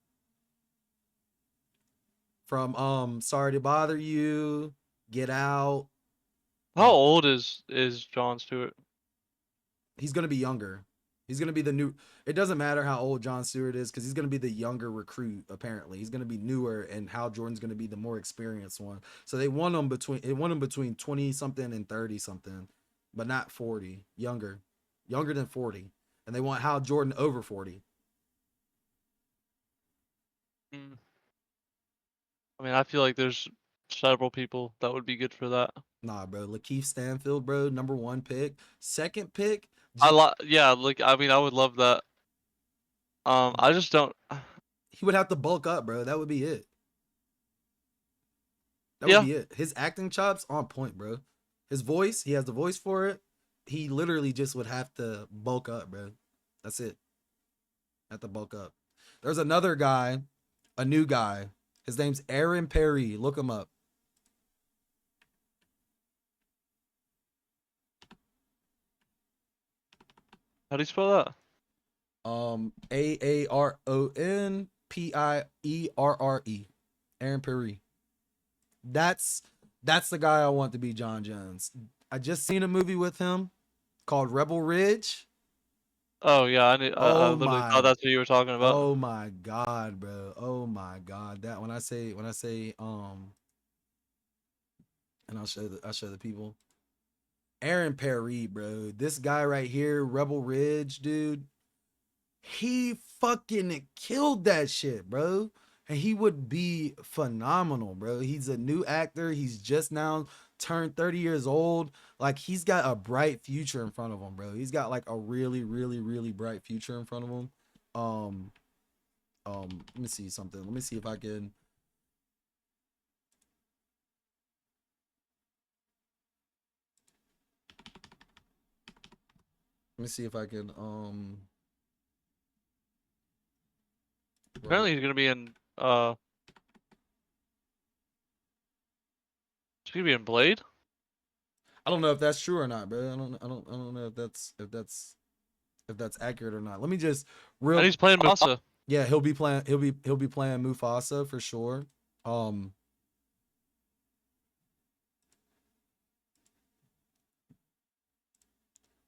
from Sorry to Bother You, Get Out. How Um, old is Jon Stewart? he's gonna be younger. He's gonna be the new. It doesn't matter how old Jon Stewart is, because he's gonna be the younger recruit. Apparently, he's gonna be newer, and Hal Jordan's gonna be the more experienced one. So they want him between 20 something and 30 something, but not 40. Younger than 40, and they want Hal Jordan over 40. Mm, I mean, I feel like there's several people that would be good for that. Nah, bro. Lakeith Stanfield, bro, number one pick. Second pick, Yeah, like I mean, I would love that. I just don't. he would have to bulk up, bro. That would be it. That would Yeah, be it. His acting chops on point, bro. His voice, he has the voice for it. He literally just would have to bulk up, bro. That's it. Have to bulk up. There's another guy, a new guy. His name's Aaron Perry. Look him up. how do you spell that? AaronPierre. Aaron Perry. That's that's the guy I want to be John Jones. I just seen a movie with him called Rebel Ridge. Oh yeah, I Oh literally my thought that's what you were talking about. Oh my god, bro. Oh my god. That when I say and I'll show the people. Aaron Perry, bro. This guy right here, Rebel Ridge, dude. He fucking killed that shit, bro. And he would be phenomenal, bro. He's a new actor. He's just now turned 30 years old. Like he's got a bright future in front of him, bro. He's got like a really, really, really bright future in front of him. Um, let me see something. Let me see if I can. Let me see if I can. Apparently he's gonna be in he's gonna be in Blade. I don't know if that's true or not, bro. I don't know if that's accurate or not. Let me just And real he's playing Mufasa. yeah, he'll be playing Mufasa for sure. Um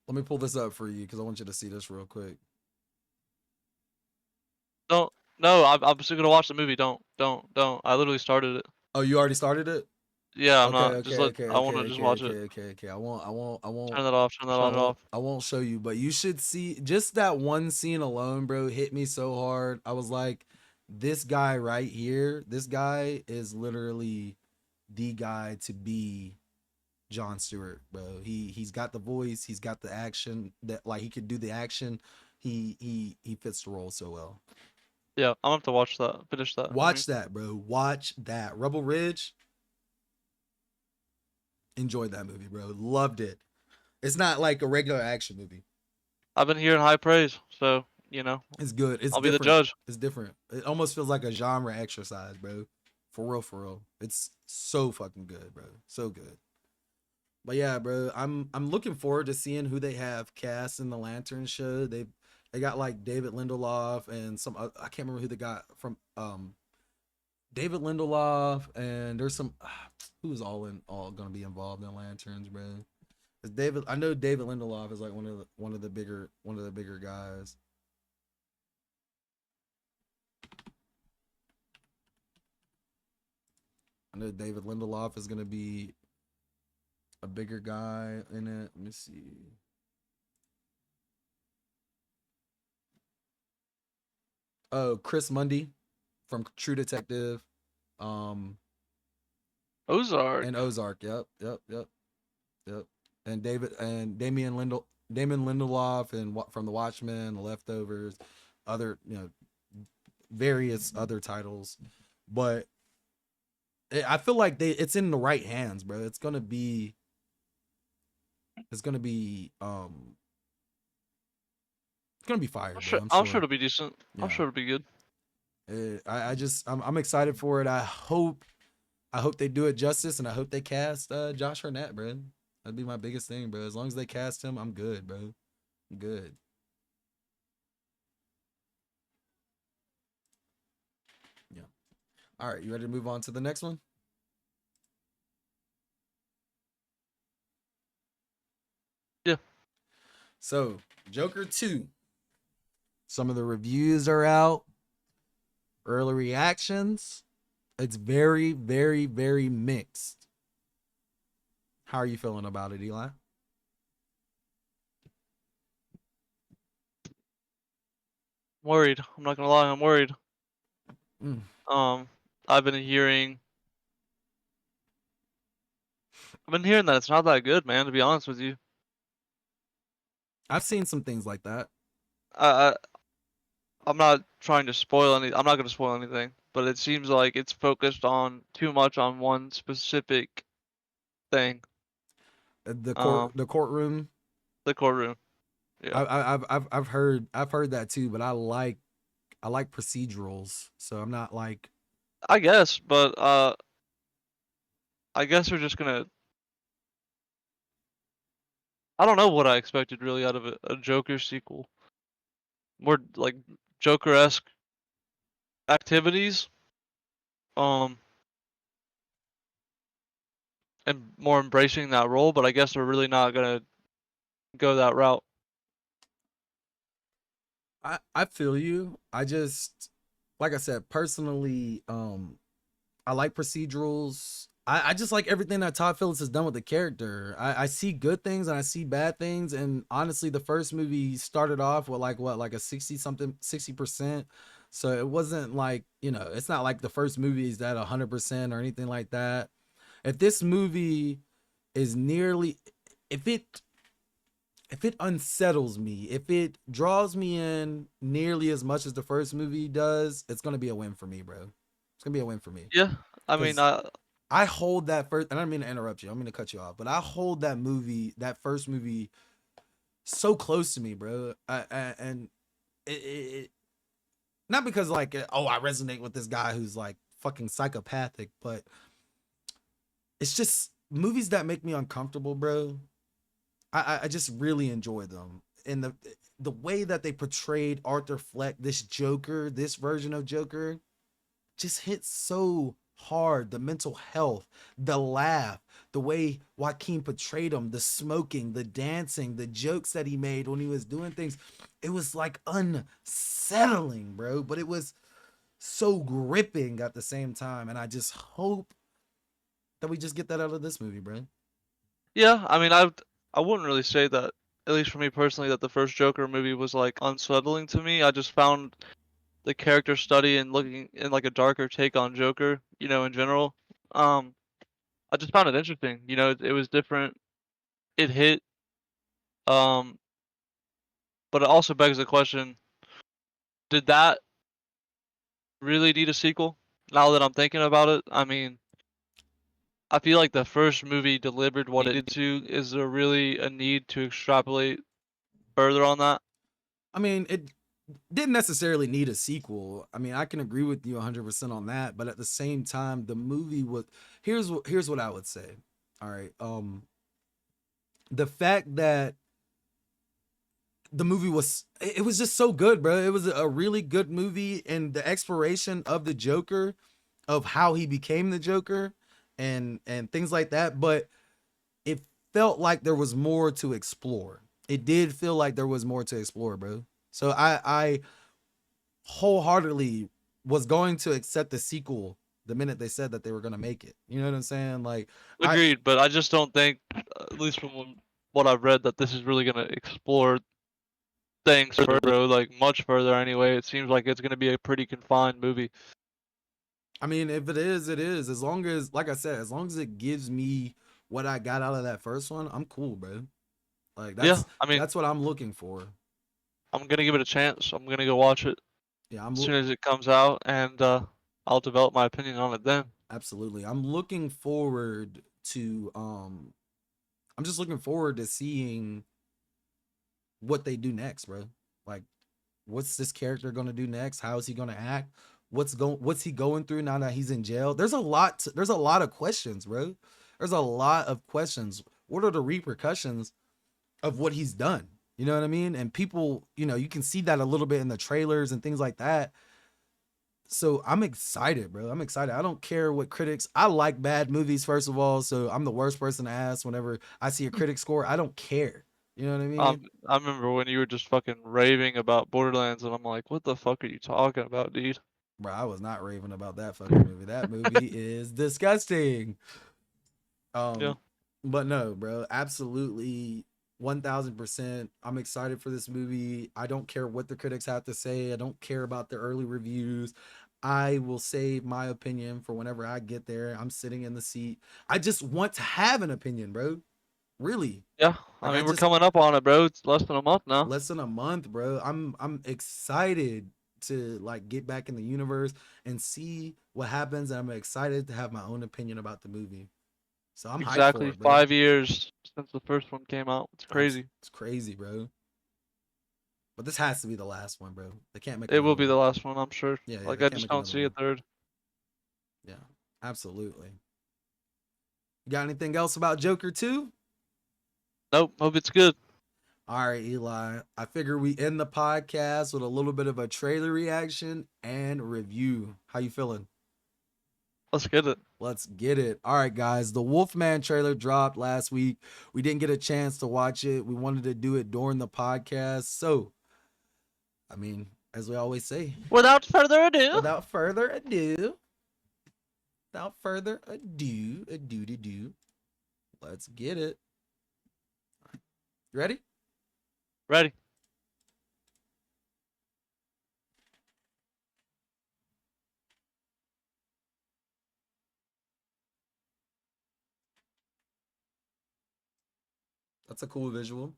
Let me pull this up for you because I want you to see this real quick. Don't no, I'm still gonna watch the movie. Don't. I literally started it. Oh, you already started it? Yeah, I'm Okay, not. Just okay, let. okay, I okay, wanna just okay, watch it. okay, okay, okay. Turn that off. Turn that on and off. I won't show you, but you should see just that one scene alone, bro, hit me so hard. I was like, this guy right here, this guy is literally the guy to be John Stewart, bro. He's got the voice, he's got the action that like he could do the action. He fits the role so well. Yeah, I'm gonna have to watch that. Finish that. I Watch mean, that, bro. Watch that. Rebel Ridge, enjoyed that movie, bro. Loved it. It's not like a regular action movie. I've been hearing high praise, so It's good. It's I'll be the different. judge. It's different. It almost feels like a genre exercise, bro. For real, for real. It's so fucking good, bro. So good. But yeah, bro, I'm looking forward to seeing who they have cast in the Lantern show. They got like David Lindelof and some I can't remember who they got from David Lindelof and there's some who's all gonna be involved in Lanterns, bro. 'Cause David, I know David Lindelof is like one of the bigger guys. I know David Lindelof is gonna be a bigger guy in it. Let me see. Oh, Chris Mundy from True Detective, um, and Ozark. Ozark. Yep, yep, yep, yep. And Damon Lindelof and from The Watchmen, The Leftovers, other various other titles, but I feel like it's in the right hands, bro. It's gonna be it's gonna be fire, I'm bro. sure. I'm I'm sure sure. it'll be decent. I'm Yeah. sure it'll be good. I'm excited for it. I hope they do it justice, and I hope they cast Josh Hartnett, bro. That'd be my biggest thing, bro. As long as they cast him, I'm good, bro. I'm good. Yeah. All right, you ready to move on to the next one? Yeah. So, Joker 2. Some of the reviews are out. Early reactions. It's very, very, very mixed. How are you feeling about it, Eli? I'm worried. I'm not gonna lie. I'm worried. Mm. Um, I've been hearing. I've been hearing that it's not that good, man. To be honest with you. I've seen some things like that. I I'm not trying to spoil any. I'm not gonna spoil anything, but it seems like it's focused on too much on one specific thing. The court, Um, the courtroom. the courtroom. Yeah. I've heard that too, but I like procedurals, so I'm not like I guess, but I guess they're just gonna. I don't know what I expected really out of a Joker sequel. More like Joker-esque activities. Um, and more embracing that role, but I guess they're really not gonna go that route. I feel you. I just like I said personally, I like procedurals. I just like everything that Todd Phillips has done with the character. I see good things and I see bad things. And honestly, the first movie started off with like what, like a 60 something, 60%. So it wasn't like, it's not like the first movie is at 100% or anything like that. If this movie is nearly, if it if it unsettles me, if it draws me in nearly as much as the first movie does, it's gonna be a win for me, bro. It's gonna be a win for me Yeah, I mean, because I hold that first. And I don't mean to interrupt you. I'm gonna cut you off, but I hold that movie, that first movie, so close to me, bro. And it not because like oh I resonate with this guy who's like fucking psychopathic, but it's just movies that make me uncomfortable, bro. I just really enjoy them. And the way that they portrayed Arthur Fleck, this Joker, this version of Joker, just hits so hard. The mental health, the laugh, the way Joaquin portrayed him, the smoking, the dancing, the jokes that he made when he was doing things. It was like unsettling, bro. But it was so gripping at the same time. And I just hope that we just get that out of this movie, bro. yeah, I mean, I wouldn't really say that, at least for me personally, that the first Joker movie was like unsettling to me. I just found the character study and looking in like a darker take on Joker, in general. Um, I just found it interesting. It was different. It hit. Um, but it also begs the question: did that really need a sequel? Now that I'm thinking about it, I mean, I feel like the first movie delivered what it needed to. Is there really a need to extrapolate further on that? I mean, it didn't necessarily need a sequel. I mean, I can agree with you 100% on that, but at the same time, the movie was here's what I would say. All right. The fact that the movie was it was just so good, bro. It was a really good movie and the exploration of the Joker, of how he became the Joker and things like that, but it felt like there was more to explore. It did feel like there was more to explore, bro. So I wholeheartedly was going to accept the sequel the minute they said that they were going to make it. You know what I'm saying? Like I Agreed, but I just don't think, at least from what I've read, that this is really gonna explore things further, bro. Like much further, anyway. It seems like it's gonna be a pretty confined movie. I mean, if it is, it is. As long as, like I said, as long as it gives me what I got out of that first one, I'm cool, bro. Like Yeah, I mean, that's what I'm looking for. I'm gonna give it a chance. I'm gonna go watch it Yeah, as soon as it comes out, and I'll develop my opinion on it then. absolutely. I'm looking forward to I'm just looking forward to seeing what they do next, bro. Like what's this character going to do next? How is he going to act? What's he going through now that he's in jail? There's a lot of questions, bro. There's a lot of questions. What are the repercussions of what he's done? You know what I mean? And people, you can see that a little bit in the trailers and things like that. So I'm excited, bro. I'm excited. I don't care what critics. I like bad movies, first of all. So I'm the worst person to ask whenever I see a critic score. I don't care. You know what I mean? I remember when you were just fucking raving about Borderlands, and I'm like, what the fuck are you talking about, dude? Bro, I was not raving about that fucking movie. That movie is disgusting. Yeah. Um, but no, bro, absolutely 1000%. I'm excited for this movie. I don't care what the critics have to say. I don't care about the early reviews. I will save my opinion for whenever I get there. I'm sitting in the seat. I just want to have an opinion, bro. Really. Yeah, I Like I mean, we're just coming up on it, bro. It's less than a month now. less than a month, bro. I'm excited to like get back in the universe and see what happens. And I'm excited to have my own opinion about the movie. So I'm hyped for Exactly it, bro. 5 years since the first one came out. It's crazy. It's crazy, bro. But this has to be the last one, bro. They can't make It will another be one. the last one, I'm sure. Yeah, yeah, Like, they I can't just make don't another see a one. third. Yeah, absolutely. You got anything else about Joker 2? Nope, hope it's good. All right, Eli. I figure we end the podcast with a little bit of a trailer reaction and review. How you feeling? Let's get it. Let's get it. All right, guys. The Wolfman trailer dropped last week. We didn't get a chance to watch it. We wanted to do it during the podcast. So, I mean, as we always say, Without further ado, without further ado, without further ado, let's get it. You ready? ready. That's a cool visual.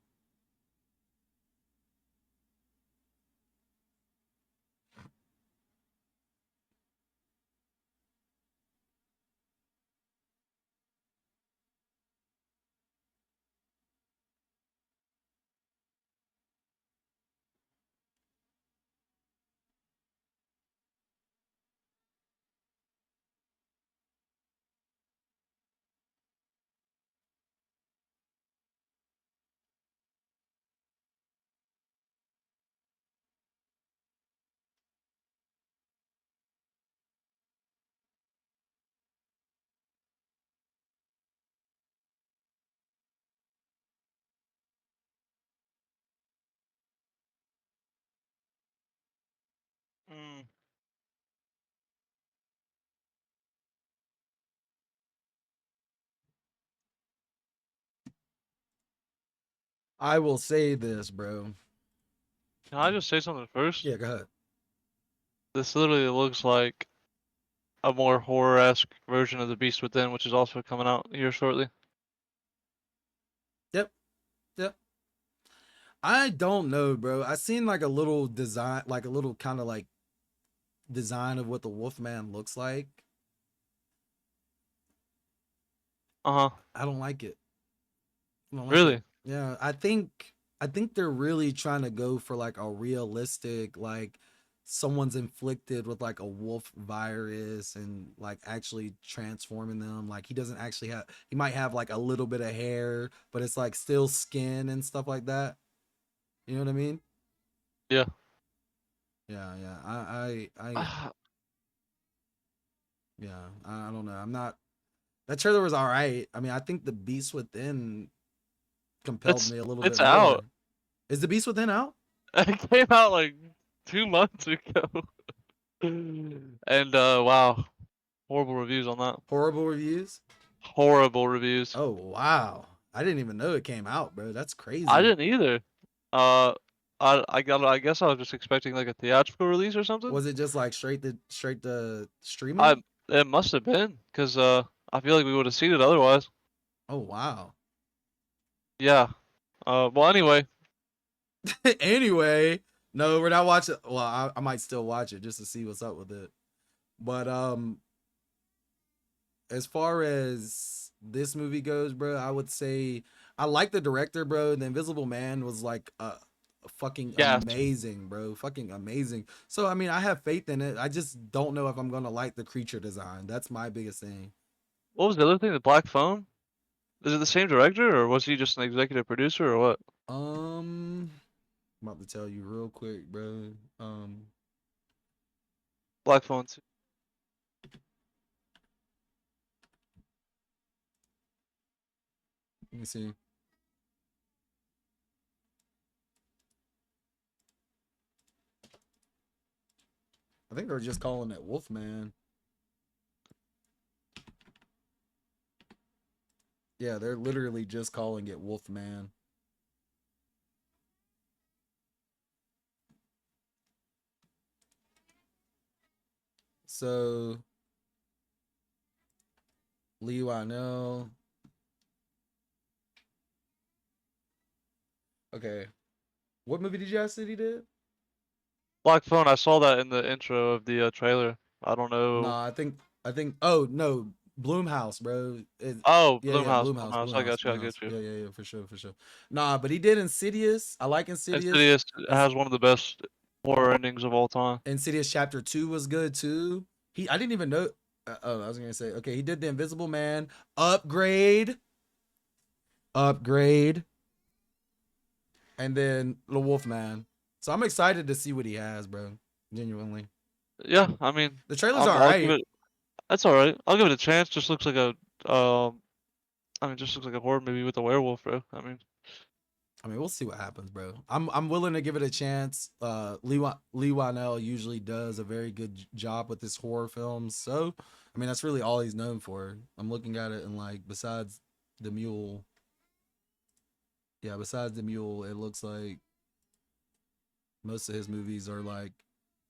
Mm. I will say this, bro. Can I just say something first? Yeah, go ahead. This literally looks like a more horror-esque version of The Beast Within, which is also coming out here shortly. Yep, yep. I don't know, bro. I seen like a little design, like a little kind of like design of what the Wolfman looks like. Uh-huh. I don't like it. I don't like it. Really? Yeah, I think they're really trying to go for like a realistic, like someone's inflicted with like a wolf virus and like actually transforming them. Like he doesn't actually have, he might have like a little bit of hair, but it's like still skin and stuff like that. You know what I mean? Yeah. Yeah, yeah. Yeah. I don't know. I'm not. That trailer was all right. I mean, I think the Beast Within compelled It's me a little it's bit out. more. Is the Beast Within out? It came out like 2 months ago. And wow, horrible reviews on that. Horrible reviews. Horrible reviews. Oh wow. I didn't even know it came out, bro. That's I crazy. didn't either. Uh, I guess I was just expecting like a theatrical release or something. Was it just like straight to I streaming? It must have been because I feel like we would have seen it otherwise. Oh wow. Yeah. Well, anyway, Anyway, no, we're not watching. Well, I might still watch it just to see what's up with it. But as far as this movie goes, bro, I would say I like the director, bro. The Invisible Man was like fucking yes. amazing, bro. Fucking amazing. So I mean, I have faith in it. I just don't know if I'm gonna like the creature design. That's my biggest thing. What was the other thing? The Black Phone? Is it the same director or was he just an executive producer or what? Um, I'm about to tell you real quick, bro. Black Phone 2. Let me see. I think they're just calling it Wolfman. Yeah, they're literally just calling it Wolfman. So Lee Wynell. Okay, what movie did you guys say he did? Black Phone. I saw that in the intro of the trailer. I don't No, know. I think. Oh no, Bloomhouse, bro. Oh, Yeah, yeah, Bloomhouse. Bloomhouse, Bloomhouse. I Bloomhouse, got you. I Bloomhouse. get you. Yeah, yeah, yeah, for sure, for sure. Nah, but he did Insidious. I like Insidious. Insidious Ins- has one of the best horror endings of all time. Insidious Chapter 2 was good too. I didn't even know. Oh, I was gonna say. Okay, he did the Invisible Man. Upgrade, upgrade, and then the Wolfman. So I'm excited to see what he has, bro. Genuinely, Yeah, I mean, the trailer's all I'll give right. it. That's all right. I'll give it a chance. Just looks like a just looks like a horror movie with a werewolf, bro. I mean, I mean, we'll see what happens, bro. I'm willing to give it a chance. Lee Wynell usually does a very good job with his horror films, so I mean that's really all he's known for. I'm looking at it and like besides the mule, yeah, besides the mule, it looks like most of his movies are like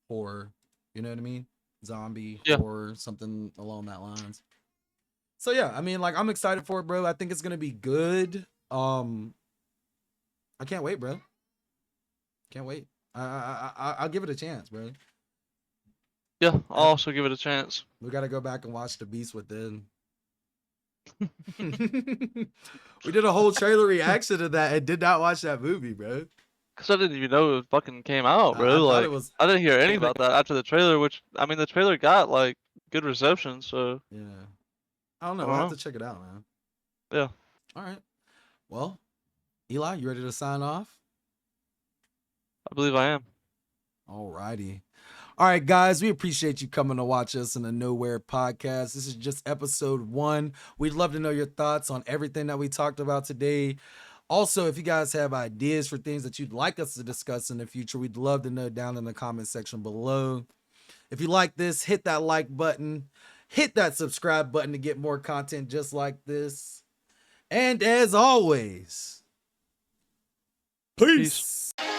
horror. You know what I mean? Zombie yeah, horror, something along that lines. So yeah, I mean, like I'm excited for it, bro. I think it's gonna be good. I can't wait, bro. Can't wait. I'll give it a chance, bro. Yeah, I'll And also give it a chance. we gotta go back and watch The Beast Within. We did a whole trailer reaction to that and did not watch that movie, bro. Cause I didn't even know it fucking came out, I bro. thought it Like, was, I didn't hear anything about that after the trailer, which, I mean, the trailer got, like, good reception, so, yeah. I don't I know. don't We'll have know. to check it out, man. Yeah, All right. Well, Eli, you ready to sign off? I believe I am. All righty. All right, guys, we appreciate you coming to watch us in the KnoWhere podcast. This is just episode 1. We'd love to know your thoughts on everything that we talked about today. Also, if you guys have ideas for things that you'd like us to discuss in the future, we'd love to know down in the comment section below. If you like this, hit that like button, hit that subscribe button to get more content just like this. And as always, Peace. peace.